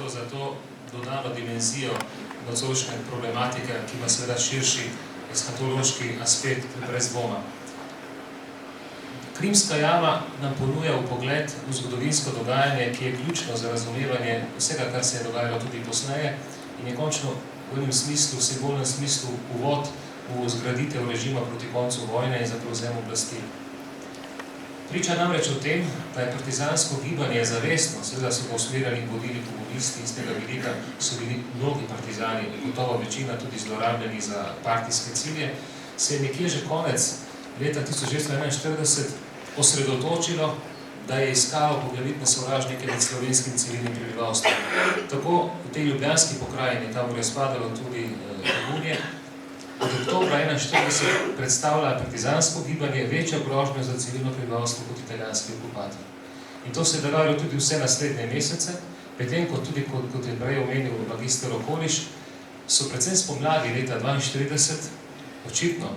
prostor za to dodano dimenzijo nocojšnje problematike, ki ima seveda širši eskatološki aspekt brez dvoma. Krimska jama nam ponuja vpogled v zgodovinsko dogajanje, ki je ključno za razumevanje vsega, kar se je dogajalo tudi posneje in je končno v enem smislu, simbolnem smislu, uvod v zgraditev režima proti koncu vojne in za prevzem oblasti. Priča namreč o tem, da je partizansko gibanje zavestno, seveda so ga usmerjali in vodili komunisti, iz tega vidika so bili mnogi partizani, gotovo večina tudi zlorabljeni za partijske cilje, se je nekje že konec leta 1941 osredotočilo, da je iskalo poglavitne sovražnike med slovenskim civilnim prebivalstvom. Tako v tej ljubljanski pokrajini, kamor je spadalo tudi Romunije, od oktobra 1941 predstavlja partizansko gibanje večjo grožnjo za civilno prebivalstvo kot italijanski okupator. In to se je dogajalo tudi vse naslednje mesece, medtem kot je prej omenil magister Okoliš, so predvsem spomladi leta 1942 očitno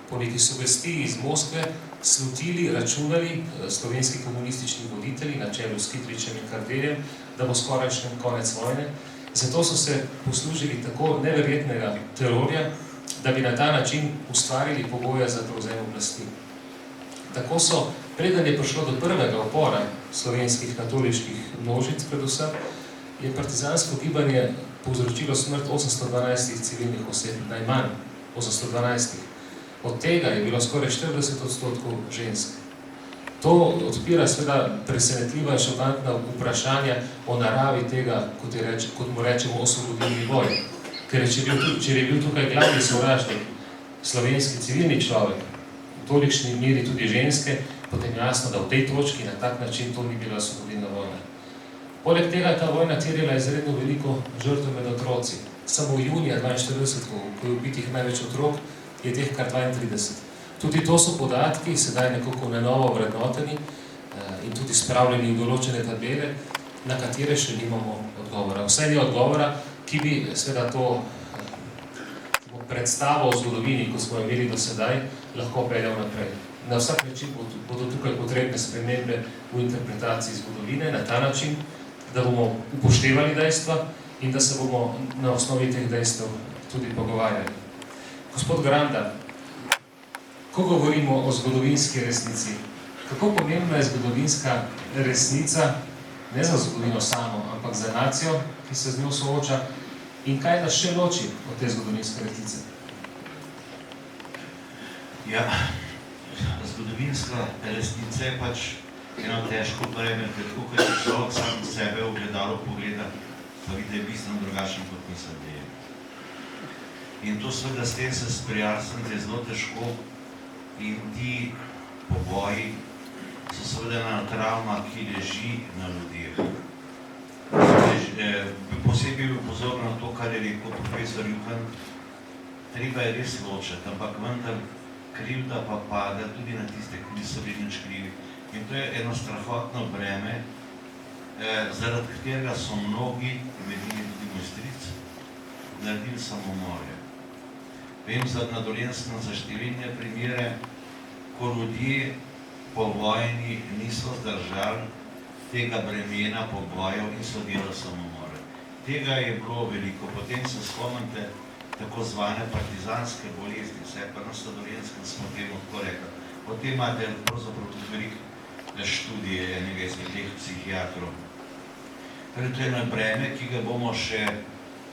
po neki sugestiji iz Moskve slutili, računali slovenski komunistični voditelji na čelu s Kidričem in Kardeljem, da bo skorajšnji konec vojne. Zato so se poslužili tako neverjetnega terorja, da bi na ta način ustvarili pogoje za prevzem oblasti. Tako so, preden je prišlo do prvega upora slovenskih katoliških množic predvsem, je partizansko gibanje povzročilo smrt 812 civilnih oseb, najmanj 812. Od tega je bilo skoraj 40% žensk. To odpira seveda presenetljiva in šokantna vprašanja o naravi tega, kot mu rečemo, osvobodilni boj. Ker če je bil tukaj glavni sovražnik slovenski civilni človek, v tolikšni meri tudi ženske, potem jasno, da v tej točki na tak način to ni bila osvobodilna vojna. Poleg tega je ta vojna terjala izredno veliko žrtev med otroci. Samo junija 1942, ko je ubitih največ otrok, je teh kar 32. Tudi to so podatki, sedaj nekako na novo vrednoteni in tudi spravljeni v določene tabele, na katere še nimamo odgovora. Vse ni odgovora, ki bi seveda to predstavo o zgodovini, ko smo imeli do sedaj, lahko peljal naprej. Na vsak način bodo tukaj potrebne spremembe v interpretaciji zgodovine, na ta način, da bomo upoštevali dejstva in da se bomo na osnovi teh dejstev tudi pogovarjali. Gospod Granda, ko govorimo o zgodovinski resnici, kako pomembna je zgodovinska resnica, ne za zgodovino samo, ampak za nacijo, ki se z njo sooča, in kaj nas še loči od te zgodovinske resnice? Ja, zgodovinska resnica je pač eno težko breme, ker tako, ker je človek sam sebe ogledalo pogleda, pa vidi, da je bistveno drugačen, kot mislim, da je. In to seveda s tem se sprijazniti je zelo težko in ti poboji so seveda ena travma, ki leži na ljudeh. Posebej bi pozoril na to, kar je rekel profesor Juhan, treba je res ločiti, ampak vendar krivda pa pada tudi na tiste, ki niso bili nič krivi. In to je eno strahotno breme, zaradi katerega so mnogi, med njimi tudi mojstric, naredili samomore. Vem na Dolenjskem za številne primere, ko ljudje po vojni niso zdržali tega bremena pobojev in so delali samomore. Tega je bilo veliko. Potem se spomnite tako zvane partizanske bolezni, vse pa nas na Dolenjskem smo temu tako rekli. Potem imate pravzaprav tudi veliko študije enega izmed teh psihiatrov. To je eno breme, ki ga bomo še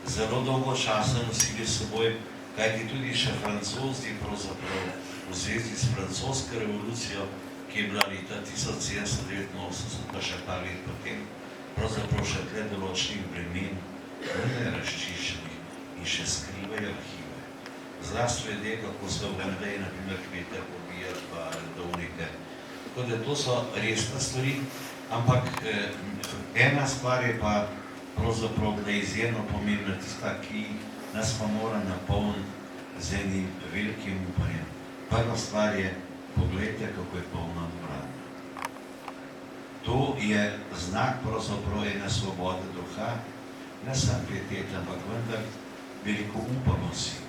zelo dolgo časa nosili s seboj, kajti tudi še Francozi pravzaprav v zvezi s francosko revolucijo, ki je bila leta 1789, pa še par let potem, pravzaprav še tle določenih bremen, nerazčiščenih in še skrivajo arhive. Zlasti glede, kako so v Vendej, na primer, kvete pobijati pa redovnike. Tako da to so resne stvari, ampak ena stvar je pa pravzaprav, da je izjemno pomembna tista, ki nas pa mora napolniti z enim velikim upanjem. Prva stvar je, pogledajte, kako je polna dvorana. To je znak pravzaprav ene svobode duha, ne samo pietete, ampak vendar veliko upanosti.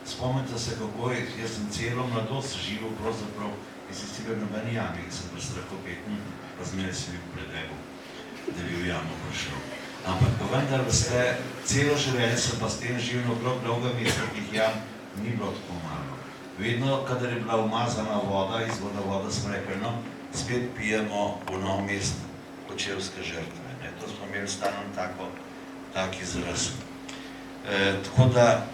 Spomnite se, kako je, jaz sem celo mladost živel pravzaprav, jaz sem sicer na Banijami, ki sem prestrahopeten, pa zmeraj sem bil pred Ebo, da bi v jamo prišel. Ampak vendar, veste, celo življenje sem pa s tem življenjem okrog dolgih mesečnih jam, ni bilo tako malo. Vedno, kadar je bila umazana voda, iz vodovoda smo rekli, no, spet pijemo v Novo mesto kočevske žrtve. Ne? To smo imeli stalno tak izraz. Tako da,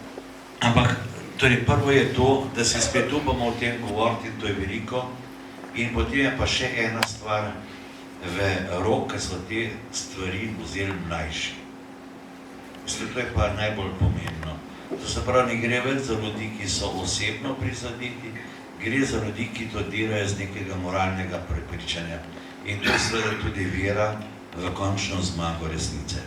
ampak, torej prvo je to, da se spet upamo o tem govoriti in to je veliko. In potem je pa še ena stvar v rok, ker so te stvari vzeli mlajši. Mislim, to je pa najbolj pomembno. To se pravi, ne gre več za ljudi, ki so osebno prizadeti, gre za ljudi, ki to delajo z nekega moralnega prepričanja. In to je seveda tudi vera v končno zmago resnice.